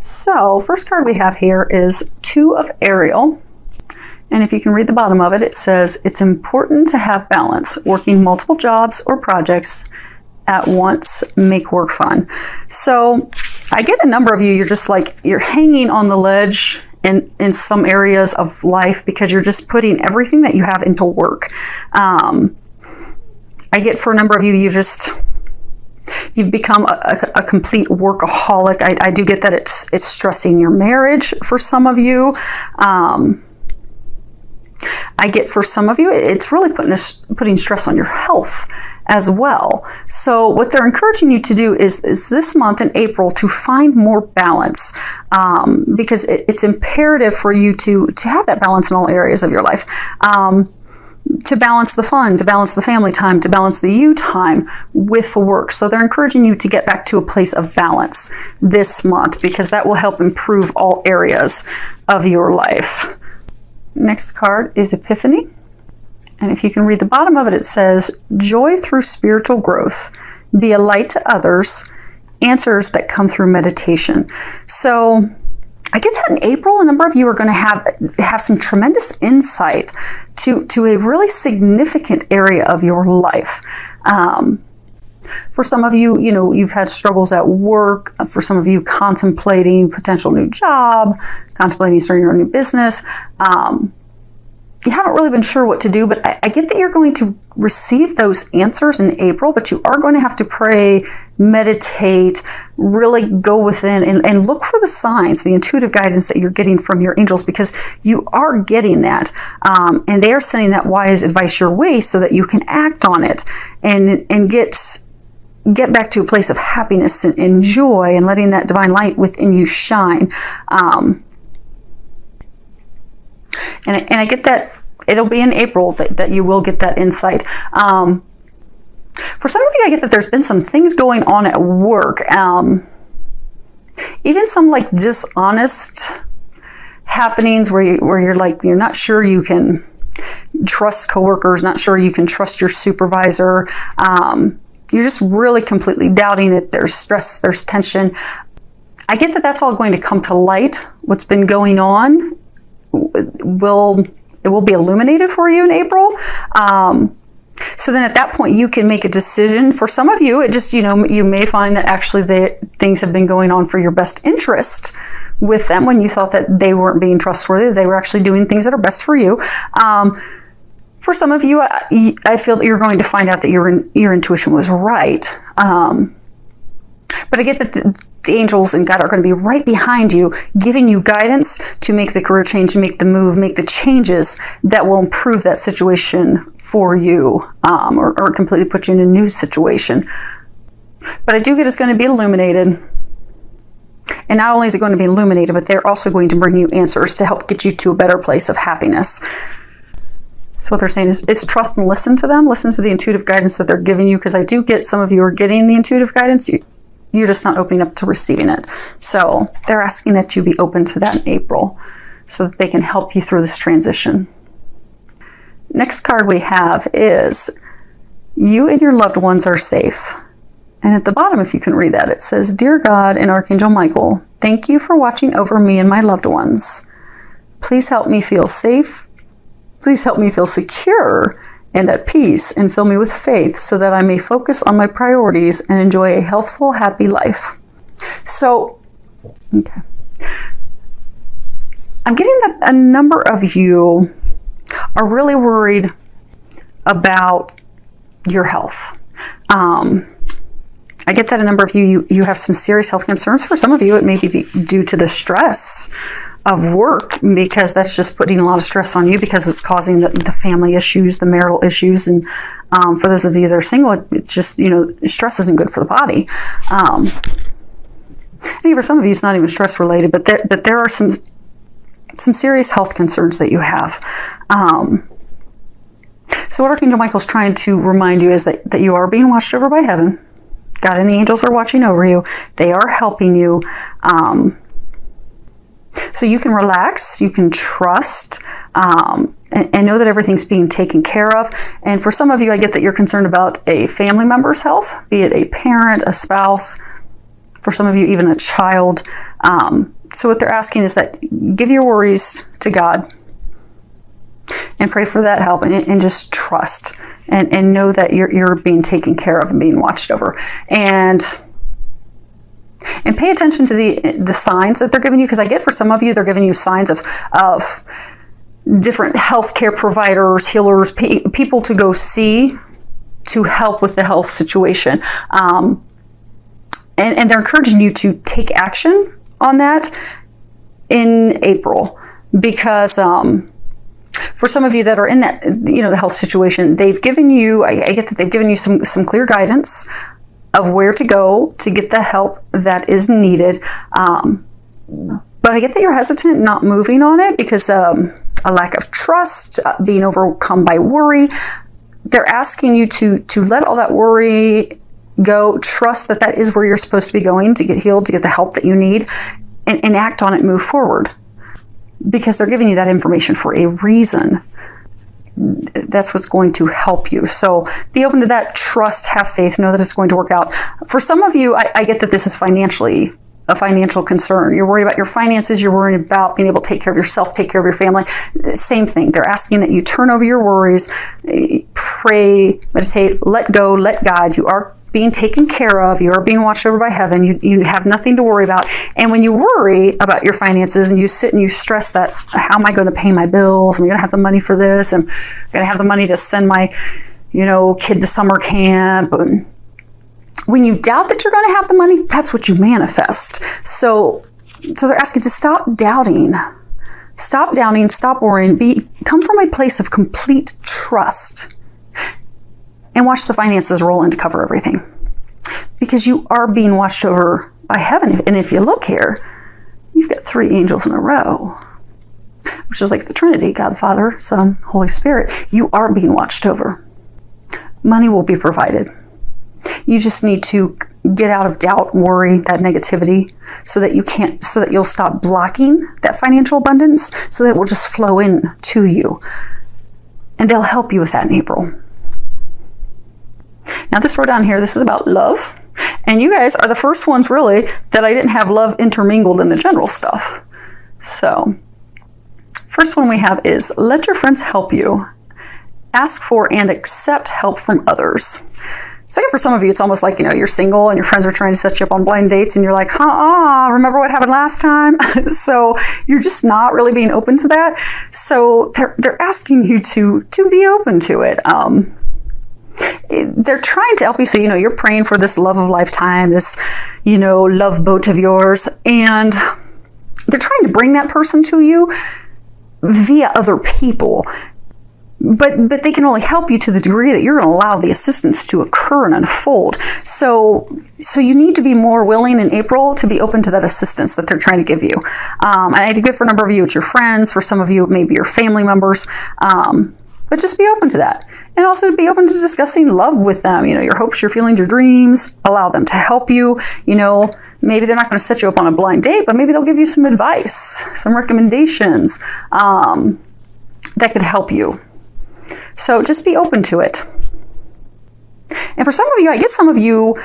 So, first card we have here is Two of Ariel. And if you can read the bottom of it, it says, it's important to have balance. Working multiple jobs or projects at once make work fun. So I get a number of you, you're just like, you're hanging on the ledge in some areas of life because you're just putting everything that you have into work. I get for a number of you, you've become a complete workaholic. I do get that it's stressing your marriage for some of you. I get for some of you, it's really putting stress on your health as well. So what they're encouraging you to do is this month in April to find more balance, because it's imperative for you to have that balance in all areas of your life. To balance the fun, to balance the family time, to balance the you time with the work. So they're encouraging you to get back to a place of balance this month because that will help improve all areas of your life. Next card is Epiphany. And if you can read the bottom of it, it says, joy through spiritual growth, be a light to others, answers that come through meditation. So I get that in April, a number of you are going to have some tremendous insight to a really significant area of your life. For some of you, you've had struggles at work. For some of you, contemplating potential new job, contemplating starting your own new business. You haven't really been sure what to do, but I get that you're going to receive those answers in April, but you are going to have to pray, meditate, really go within and look for the signs, the intuitive guidance that you're getting from your angels, because you are getting that. And they are sending that wise advice your way so that you can act on it and get back to a place of happiness and joy and letting that divine light within you shine. And I get that it'll be in April that you will get that insight. For some of you, I get that there's been some things going on at work. Even some like dishonest happenings where you're not sure you can trust coworkers, not sure you can trust your supervisor. You're just really completely doubting it. There's stress, there's tension. I get that that's all going to come to light. What's been going on will be illuminated for you in April. So then at that point you can make a decision. For some of you, it just, you may find that actually things have been going on for your best interest with them when you thought that they weren't being trustworthy. They were actually doing things that are best for you. For some of you, I feel that you're going to find out that your intuition was right. But I get that the angels and God are going to be right behind you, giving you guidance to make the career change, make the move, make the changes that will improve that situation for you, or completely put you in a new situation. But I do get it's going to be illuminated. And not only is it going to be illuminated, but they're also going to bring you answers to help get you to a better place of happiness. So what they're saying is trust and listen to them. Listen to the intuitive guidance that they're giving you, because I do get some of you are getting the intuitive guidance. You're just not opening up to receiving it. So they're asking that you be open to that in April so that they can help you through this transition. Next card we have is you and your loved ones are safe. And at the bottom, if you can read that, it says, Dear God and Archangel Michael, thank you for watching over me and my loved ones. Please help me feel safe. Please help me feel secure and at peace, and fill me with faith so that I may focus on my priorities and enjoy a healthful, happy life. So, okay. I'm getting that a number of you are really worried about your health. I get that a number of you have some serious health concerns. For some of you, it may be due to the stress of work, because that's just putting a lot of stress on you because it's causing the family issues, the marital issues. And for those of you that are single, it's just, stress isn't good for the body. And even for some of you, it's not even stress related, but there are some serious health concerns that you have. So what Archangel Michael's trying to remind you is that you are being watched over by heaven. God and the angels are watching over you. They are helping you. So you can relax, you can trust, and know that everything's being taken care of. And for some of you, I get that you're concerned about a family member's health, be it a parent, a spouse, for some of you, even a child. So what they're asking is that give your worries to God and pray for that help, and just trust and know that you're being taken care of and being watched over. And pay attention to the signs that they're giving you, because I get for some of you, they're giving you signs of different healthcare providers, healers, people to go see to help with the health situation. And they're encouraging you to take action on that in April, because for some of you that are in that, the health situation, they've given you, I get that they've given you some clear guidance of where to go to get the help that is needed. But I get that you're hesitant not moving on it because a lack of trust, being overcome by worry. They're asking you to let all that worry go, trust that is where you're supposed to be going to get healed, to get the help that you need, and act on it, move forward. Because they're giving you that information for a reason. That's what's going to help you. So be open to that, trust, have faith, know that it's going to work out. For some of you, I get that this is financially a financial concern. You're worried about your finances, you're worried about being able to take care of yourself, take care of your family. Same thing. They're asking that you turn over your worries, pray, meditate, let go, let God. You are being taken care of. You are being watched over by heaven. You have nothing to worry about. And when you worry about your finances and you sit and you stress that, how am I going to pay my bills? Am I going to have the money for this? I'm going to have the money to send my, kid to summer camp. When you doubt that you're going to have the money, that's what you manifest. So they're asking to stop doubting. Stop doubting, stop worrying. Come from a place of complete trust. And watch the finances roll in to cover everything. Because you are being watched over by heaven. And if you look here, you've got 3 angels in a row, which is like the Trinity, God, Father, Son, Holy Spirit. You are being watched over. Money will be provided. You just need to get out of doubt, worry, that negativity, so that you'll stop blocking that financial abundance, so that it will just flow in to you. And they'll help you with that in April. Now this row down here, this is about love. And you guys are the first ones really that I didn't have love intermingled in the general stuff. So, first one we have is let your friends help you. Ask for and accept help from others. So for some of you, it's almost like, you're single and your friends are trying to set you up on blind dates and you're like, remember what happened last time? So you're just not really being open to that. So they're asking you to be open to it. They're trying to help you. So, you're praying for this love of lifetime, this, love boat of yours. And they're trying to bring that person to you via other people. But they can only help you to the degree that you're going to allow the assistance to occur and unfold. So you need to be more willing in April to be open to that assistance that they're trying to give you. And I do give for a number of you, it's your friends. For some of you, it may be your family members. But just be open to that. And also be open to discussing love with them. Your hopes, your feelings, your dreams. Allow them to help you. Maybe they're not going to set you up on a blind date, but maybe they'll give you some advice, some recommendations that could help you. So just be open to it. And for some of you, I get some of you,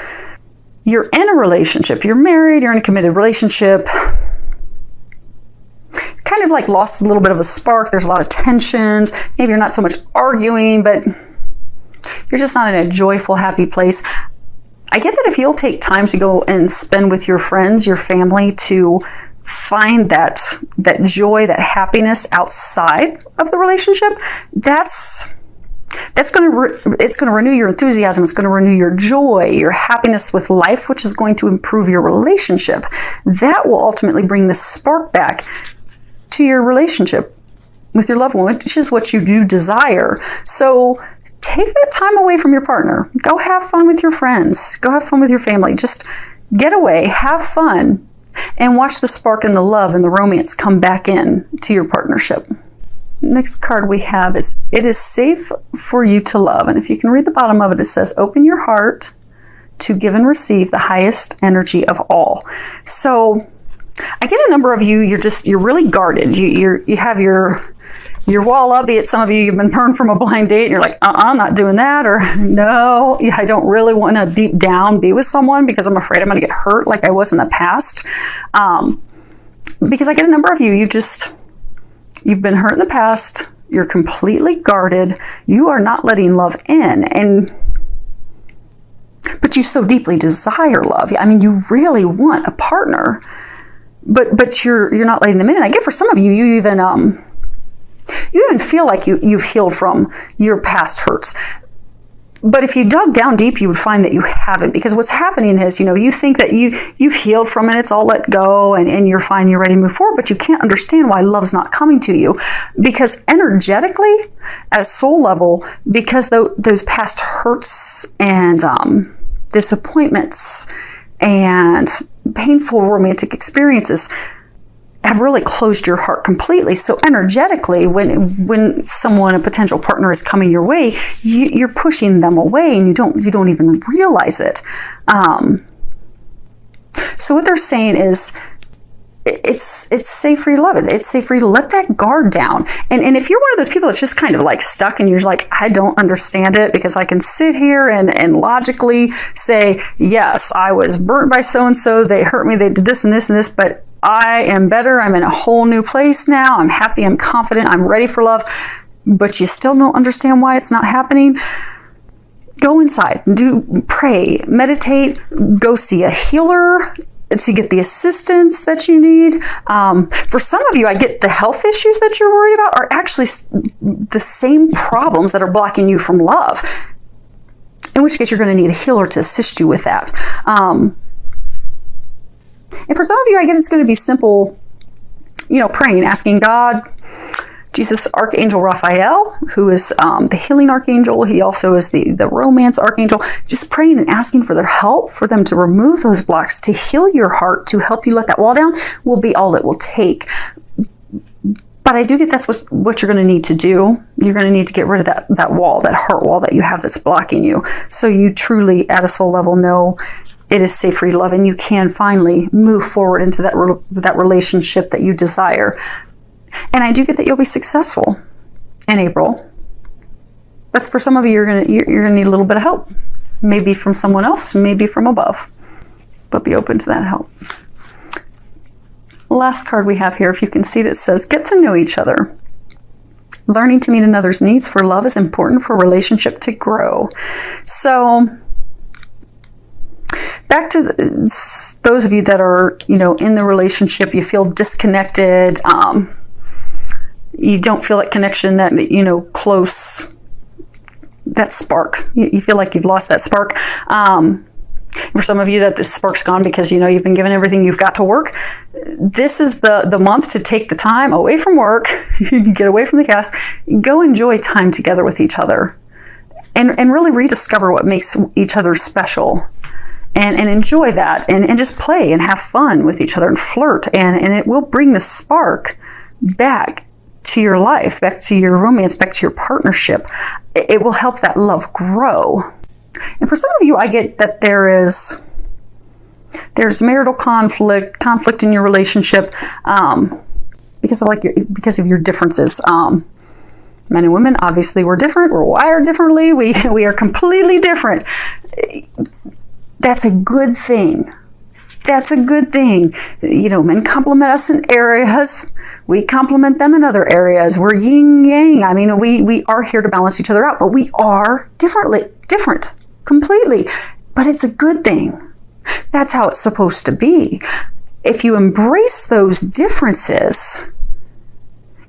you're in a relationship, you're married, you're in a committed relationship, kind of like lost a little bit of a spark. There's a lot of tensions. Maybe you're not so much arguing, but you're just not in a joyful, happy place. I get that if you'll take time to go and spend with your friends, your family, to find that joy, that happiness outside of the relationship, it's going to renew your enthusiasm. It's going to renew your joy, your happiness with life, which is going to improve your relationship. That will ultimately bring the spark back to your relationship with your loved one, which is what you do desire. So take that time away from your partner. Go have fun with your friends. Go have fun with your family. Just get away, have fun, and watch the spark and the love and the romance come back in to your partnership. Next card we have is, it is safe for you to love. And if you can read the bottom of it, it says, open your heart to give and receive the highest energy of all. So I get a number of you, you're really guarded. You have your wall up, be it some of you've been burned from a blind date and you're like, not doing that, or no, I don't really want to deep down be with someone because I'm afraid I'm going to get hurt like I was in the past. Because I get a number of you, you've been hurt in the past, you're completely guarded, you are not letting love in, but you so deeply desire love. I mean, you really want a partner, but you're not letting them in. And I get for some of you, you even feel like you've healed from your past hurts. But if you dug down deep, you would find that you haven't, because what's happening is, you think that you've healed from it, it's all let go, and you're fine, you're ready to move forward, but you can't understand why love's not coming to you. Because energetically, at a soul level, because those past hurts and disappointments and painful romantic experiences have really closed your heart completely. So energetically, when someone, a potential partner, is coming your way, you're pushing them away, and you don't even realize it. So what they're saying is, it's safe for you to love it. It's safe for you to let that guard down. And if you're one of those people that's just kind of like stuck and you're like, I don't understand it, because I can sit here and logically say, yes, I was burnt by so-and-so, they hurt me, they did this and this and this, but I am better. I'm in a whole new place now. I'm happy. I'm confident. I'm ready for love. But you still don't understand why it's not happening. Go inside. Pray. Meditate. Go see a healer to get the assistance that you need. For some of you, I get the health issues that you're worried about are actually the same problems that are blocking you from love. In which case, you're going to need a healer to assist you with that. And for some of you, I guess it's going to be simple, praying, asking God, Jesus, Archangel Raphael, who is the healing archangel. He also is the romance archangel. Just praying and asking for their help, for them to remove those blocks, to heal your heart, to help you let that wall down, will be all it will take. But I do get that's what you're going to need to do. You're going to need to get rid of that wall, that heart wall that you have that's blocking you. So you truly, at a soul level, know it is safe for you to love, and you can finally move forward into that relationship that you desire. And I do get that you'll be successful in April. But for some of you, you're gonna need a little bit of help, maybe from someone else, maybe from above. But be open to that help. Last card we have here, if you can see it says, "Get to know each other. Learning to meet another's needs for love is important for a relationship to grow." So, back to those of you that are, in the relationship, you feel disconnected, you don't feel that connection, that, close, that spark. You feel like you've lost that spark. For some of you, that this spark's gone because, you've been given everything you've got to work. This is the month to take the time away from work, get away from the cast, go enjoy time together with each other, and really rediscover what makes each other special. And enjoy that, and just play and have fun with each other and flirt, and it will bring the spark back to your life, back to your romance, back to your partnership. It will help that love grow. And for some of you, I get that there's marital conflict in your relationship because of your differences. Men and women, obviously, we're different. We're wired differently. We are completely different. That's a good thing. That's a good thing. Men complement us in areas. We complement them in other areas. We're yin yang. I mean, we are here to balance each other out, but we are different, completely. But it's a good thing. That's how it's supposed to be. If you embrace those differences,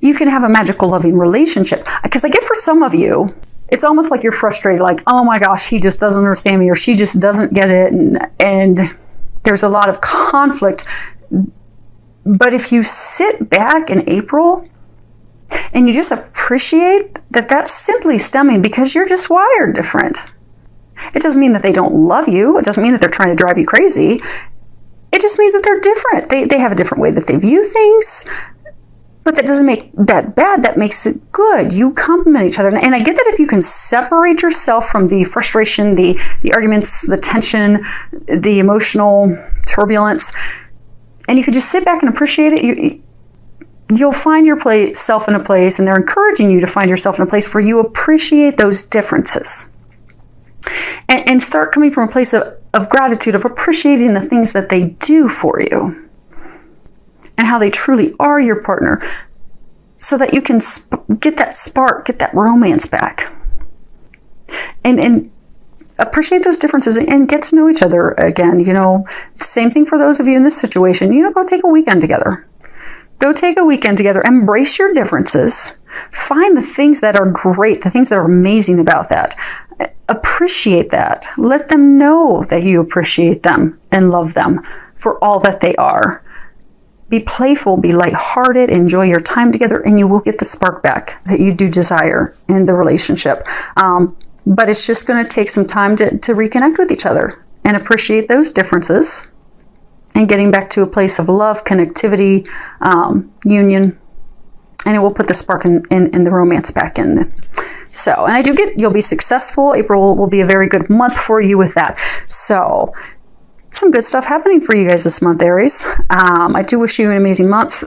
you can have a magical, loving relationship. Because I get for some of you, it's almost like you're frustrated, like, oh my gosh, he just doesn't understand me, or she just doesn't get it. And there's a lot of conflict. But if you sit back in April and you just appreciate that that's simply stemming because you're just wired different. It doesn't mean that they don't love you. It doesn't mean that they're trying to drive you crazy. It just means that they're different. They have a different way that they view things. But that doesn't make that bad. That makes it good. You complement each other. And I get that if you can separate yourself from the frustration, the arguments, the tension, the emotional turbulence, and you can just sit back and appreciate it, you'll find yourself in a place, and they're encouraging you to find yourself in a place where you appreciate those differences. And start coming from a place of gratitude, of appreciating the things that they do for you. And how they truly are your partner, so that you can get that spark, get that romance back. And appreciate those differences and get to know each other again. You know, same thing for those of you in this situation. You know, go take a weekend together. Go take a weekend together. Embrace your differences. Find the things that are great, the things that are amazing about that. Appreciate that. Let them know that you appreciate them and love them for all that they are. Be playful, be lighthearted, enjoy your time together, and you will get the spark back that you do desire in the relationship. But it's just going to take some time to reconnect with each other and appreciate those differences and getting back to a place of love, connectivity, union, and it will put the spark in the romance back in. So, and I do get, you'll be successful. April will be a very good month for you with that. So, some good stuff happening for you guys this month, Aries. I do wish you an amazing month.